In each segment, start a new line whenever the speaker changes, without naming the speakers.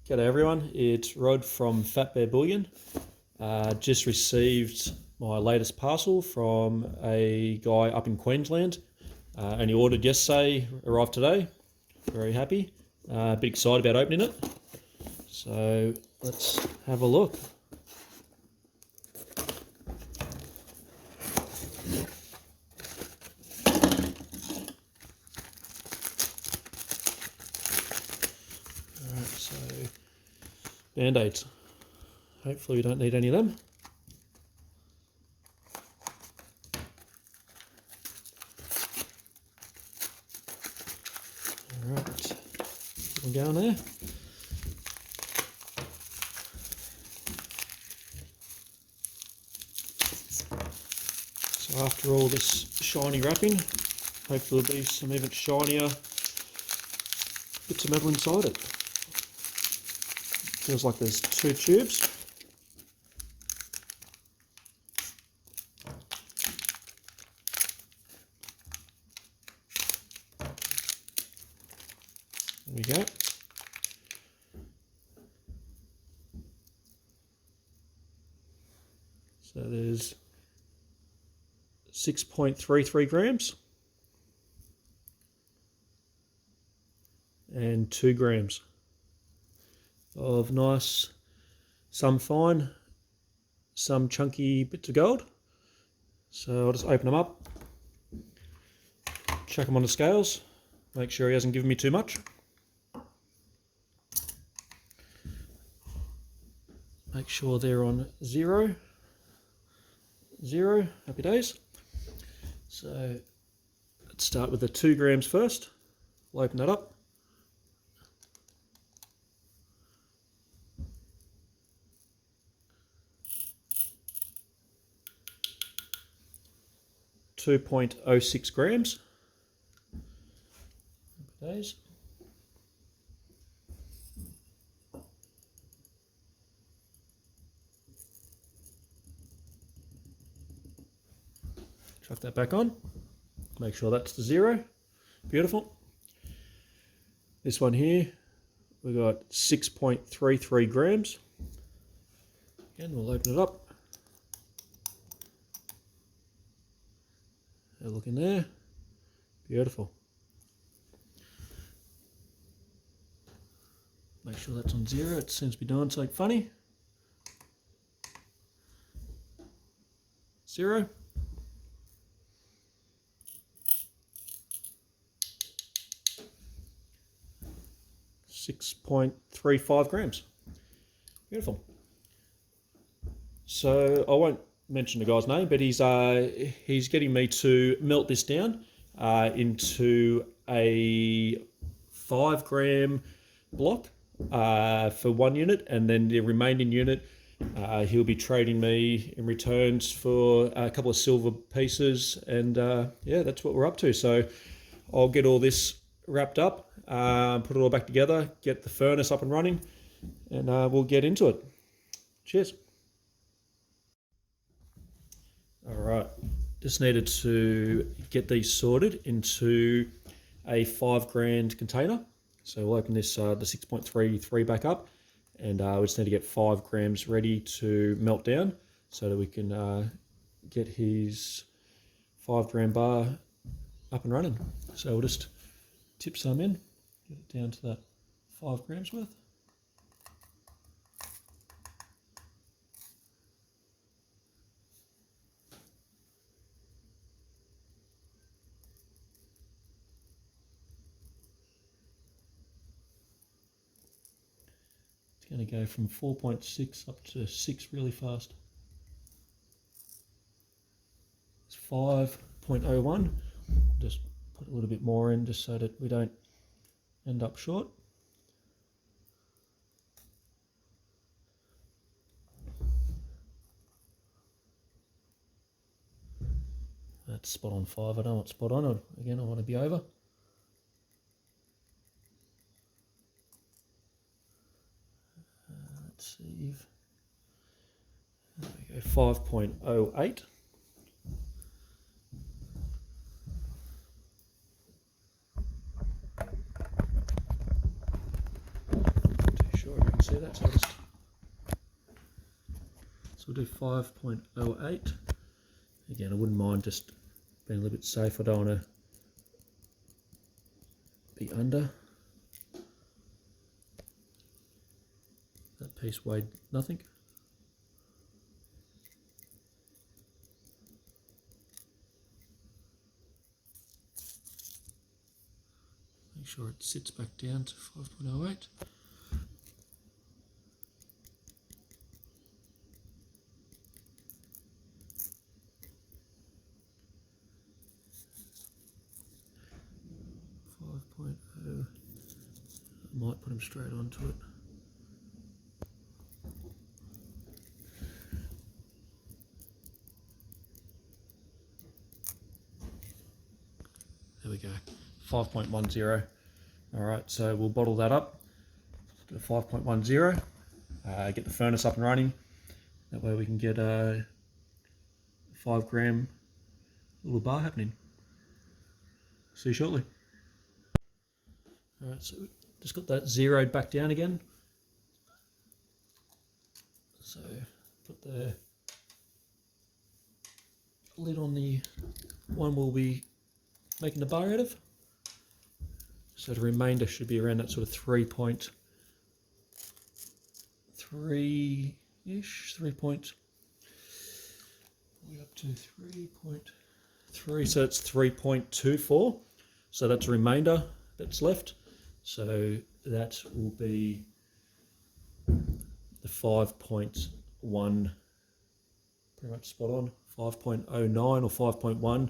G'day everyone, it's Rod from Fatbear Bullion. Just received my latest parcel from a guy up in Queensland. Only ordered yesterday, arrived today. Very happy. A bit excited about opening it. So let's have a look. Alright, so Band-Aids. Hopefully we don't need any of them. Alright, keep them going there. So after all this shiny wrapping, hopefully there'll be some even shinier bits of metal inside it. Feels like there's two tubes. There we go. So there's 6.33 grams and 2 grams of nice, some fine, some chunky bits of gold. So I'll just open them up, chuck them on the scales, make sure he hasn't given me too much. Make sure they're on 0, happy days. So let's start with the 2 grams first. We'll open that up. .06 grams. Happy days. Chuck that back on. Make sure that's the 0. Beautiful. This one here, we've got 6.33 grams. Again, we'll open it up. Have a look in there. Beautiful. Make sure that's on 0. It seems to be doing something funny. 0. 6.35 grams. Beautiful. So I won't mention the guy's name, but he's getting me to melt this down into a 5 gram block for 1 unit, and then the remaining unit he'll be trading me in returns for a couple of silver pieces, and yeah, that's what we're up to. So I'll get all this wrapped up, put it all back together, get the furnace up and running, and we'll get into it. Cheers. Alright, just needed to get these sorted into a 5 grand container. So we'll open this, the 6.33 back up, and we just need to get 5 grams ready to melt down so that we can get his 5 gram bar up and running. So we'll just tip some in, get it down to that 5 grams worth. It's going to go from 4.6 up to 6 really fast. It's 5.01. Just put a little bit more in just so that we don't end up short. That's spot on 5. I don't want spot on. Again, I want to be over. Let's see. There we go, 5.08. see that, so we'll do 5.08. Again, I wouldn't mind just being a little bit safe. I don't want to be under. That piece weighed nothing. Make sure it sits back down to 5.08. I might put him straight onto it. There we go, 5.10. All right, so we'll bottle that up to 5.10. Get the furnace up and running. That way we can get a 5 gram little bar happening. See you shortly. All right, so just got that zeroed back down again. So put the lid on the one we'll be making the bar out of. So the remainder should be around that sort of 3.3-ish, 3 point, we're up to 3.3, so it's 3.24. So that's the remainder that's left. So that will be the 5.1, pretty much spot on, 5.09 or 5.1.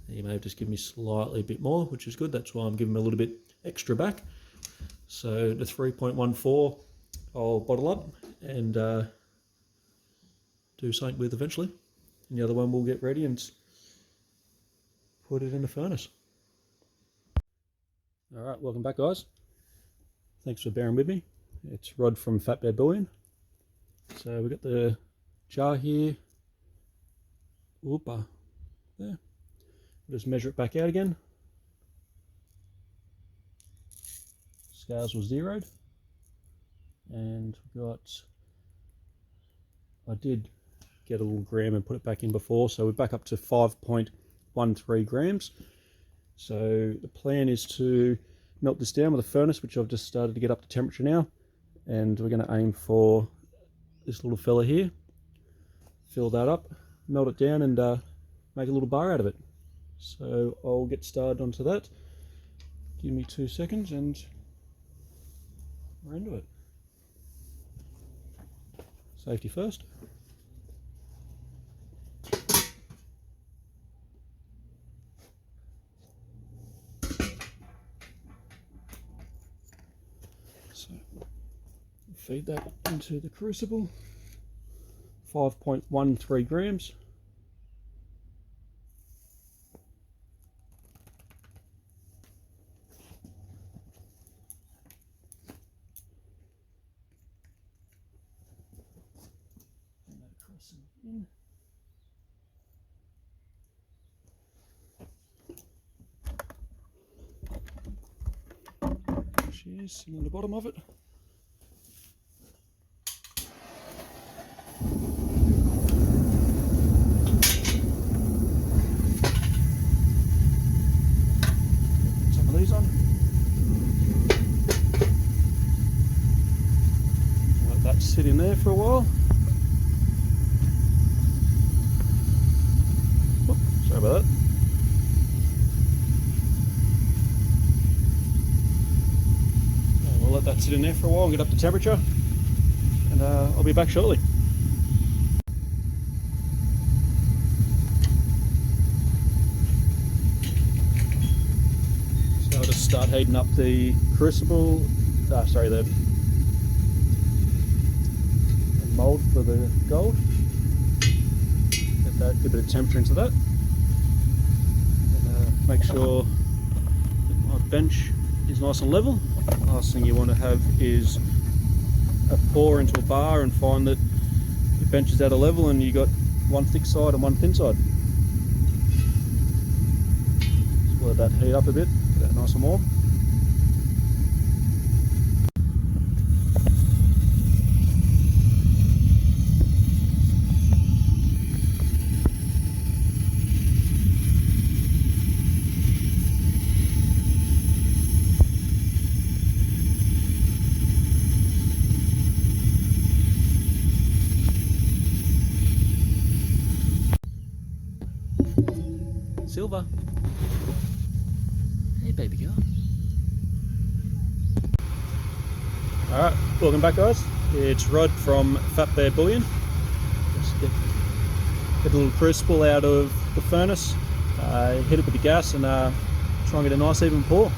You may have just given me slightly a bit more, which is good. That's why I'm giving a little bit extra back. So the 3.14 I'll bottle up and do something with eventually. And the other one we'll get ready and put it in the furnace. All right, welcome back, guys. Thanks for bearing with me. It's Rod from Fatbear Bullion. So we've got the jar here. Whoopa, there. We'll just measure it back out again. Scales were zeroed. And we've got, I did get a little gram and put it back in before, so we're back up to 5.13 grams. So the plan is to melt this down with a furnace, which I've just started to get up to temperature now. And we're going to aim for this little fella here. Fill that up, melt it down, and make a little bar out of it. So I'll get started onto that. Give me 2 seconds and we're into it. Safety first. So feed that into the crucible. 5.13 grams. In. There she is, sitting on the bottom of it. Put some of these on. Let that sit in there for a while. Sorry about that. And we'll let that sit in there for a while and get up to temperature, and I'll be back shortly. So I'll just start heating up the crucible, the mould for the gold. Get a bit of temperature into that. Make sure that my bench is nice and level. Last thing you want to have is a pour into a bar and find that your bench is out of level and you got one thick side and one thin side. Just let that heat up a bit, get that nice and warm. Silver. Hey, baby girl. Alright, welcome back, guys. It's Rod from Fatbear Bullion. Just get a little crucible out of the furnace, hit it with the gas and try and get a nice even pour.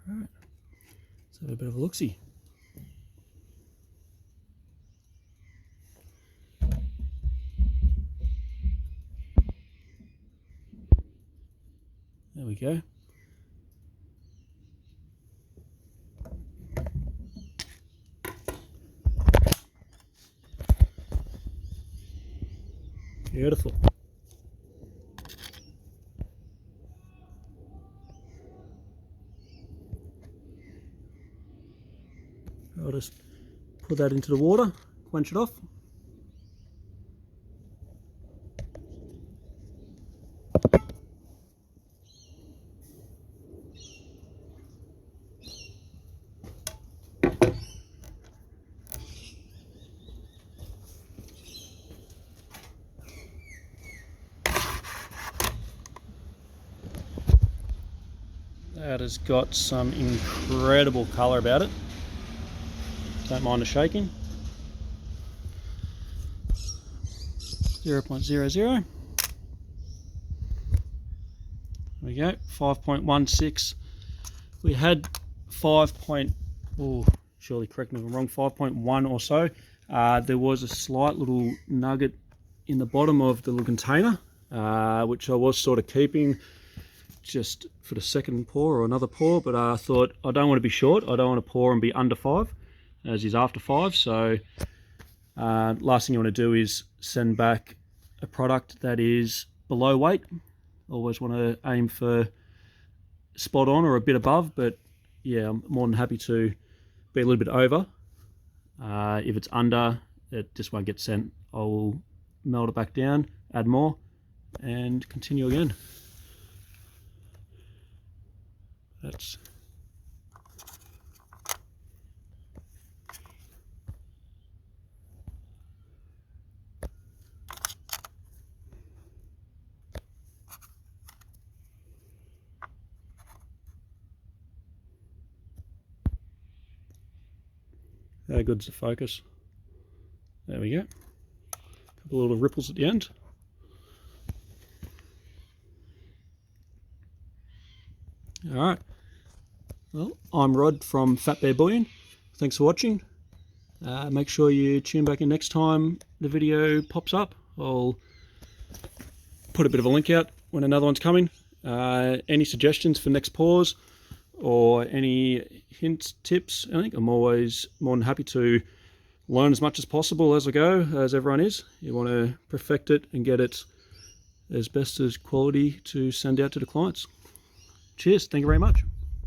Alright, let's have a bit of a look-see. There we go. Beautiful. I'll just put that into the water, quench it off. That has got some incredible colour about it. Don't mind the shaking. 0.00. There we go. 5.16. We had 5. Oh, surely correct me if I'm wrong. 5.1 or so. There was a slight little nugget in the bottom of the little container, which I was sort of keeping just for the second pour or another pour, but I thought I don't want to be short. I don't want to pour and be under 5, as he's after 5. So last thing you want to do is send back a product that is below weight. Always want to aim for spot on or a bit above, but yeah, I'm more than happy to be a little bit over. If it's under, it just won't get sent. I'll melt it back down, add more, and continue again. That's how good's the focus. There we go. Couple of little ripples at the end. Alright. Well, I'm Rod from Fatbear Bullion. Thanks for watching. Make sure you tune back in next time the video pops up. I'll put a bit of a link out when another one's coming. Any suggestions for next pours or any hints, tips, I think I'm always more than happy to learn as much as possible as I go, as everyone is. You want to perfect it and get it as best as quality to send out to the clients. Cheers, thank you very much.